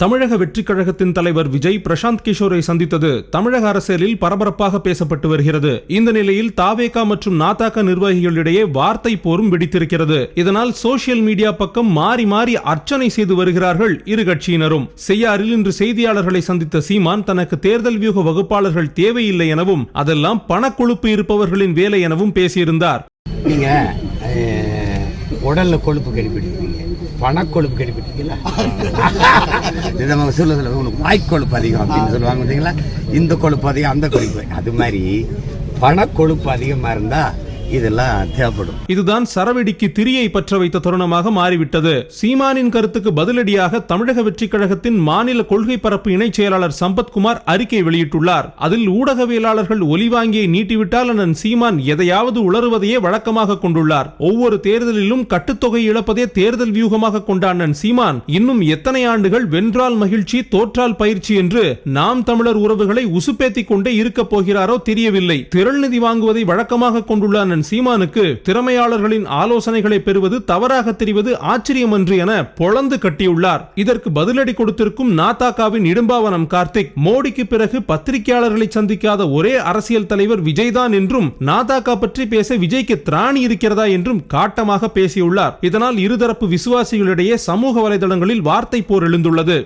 தமிழக வெற்றிக் கழகத்தின் தலைவர் விஜய் பிரசாந்த் கிஷோரை சந்தித்தது தமிழக அரசியலில் பரபரப்பாக பேசப்பட்டு வருகிறது. இந்த நிலையில் தாவேகா மற்றும் நாதாக நிர்வாகிகளிடையே வார்த்தை போரும் வெடித்திருக்கிறது. இதனால் சோசியல் மீடியா பக்கம் மாறி மாறி அர்ச்சனை செய்து வருகிறார்கள் இரு கட்சியினரும். செய்யாறில் இன்று செய்தியாளர்களை சந்தித்த சீமான் தனக்கு தேர்தல் வியூக வகுப்பாளர்கள் தேவையில்லை எனவும் அதெல்லாம் பணக்கொழுப்பு இருப்பவர்களின் வேலை எனவும் பேசியிருந்தார். நீங்க உடல்ல கொழுப்பு கடிப்பிடிக்கிறீங்க, பணக்கொழுப்பு கடிப்பிட்டீங்களா? உனக்கு வாய்க்கொழுப்பு அதிகம் அப்படின்னு சொல்லுவாங்க பார்த்தீங்களா? இந்த கொழுப்பு அதிகம், அந்த கொழுப்பு, அது மாதிரி பணக்கொழுப்பு அதிகமா இருந்தா இதெல்லாம் தேவைப்படும். இதுதான் சரவெடிக்கு திரியை பற்ற வைத்த தருணமாக மாறிவிட்டது. சீமானின் கருத்துக்கு பதிலடியாக தமிழக வெற்றிக் கழகத்தின் மாநில கொள்கை பரப்பு இணைச் செயலாளர் சம்பத்குமார் அறிக்கை வெளியிட்டுள்ளார். அதில் ஊடகவியலாளர்கள் ஒலிவாங்கியை நீட்டிவிட்டால் அண்ணன் சீமான் எதையாவது உளறுவதையே வழக்கமாக கொண்டுள்ளார். ஒவ்வொரு தேர்தலிலும் கட்டுத்தொகை இழப்பதே தேர்தல் வியூகமாக கொண்ட அண்ணன் சீமான் இன்னும் எத்தனை ஆண்டுகள் வென்றால் மகிழ்ச்சி தோற்றால் பயிற்சி என்று நாம் தமிழர் உறவுகளை உசுப்பேத்திக் கொண்டே இருக்கப் போகிறாரோ தெரியவில்லை. திரள் நிதி வாங்குவதை வழக்கமாக கொண்டுள்ள சீமானுக்கு திறமையாளர்களின் ஆலோசனைகளை பெறுவது தவறாக தெரிவது ஆச்சரியமன்று என பொளந்து கட்டியுள்ளார். இதற்கு பதிலடி கொடுத்திருக்கும் நாதாகாவின் இடும்பாவனம் கார்த்திக், மோடிக்கு பிறகு பத்திரிகையாளர்களை சந்திக்காத ஒரே அரசியல் தலைவர் விஜய்தான் என்றும் நாதாகா பற்றி பேச விஜய்க்கு திராணி இருக்கிறதா என்றும் காட்டமாக பேசியுள்ளார். இதனால் இருதரப்பு விசுவாசிகளிடையே சமூக வலைதளங்களில் வார்த்தை போர் எழுந்துள்ளது.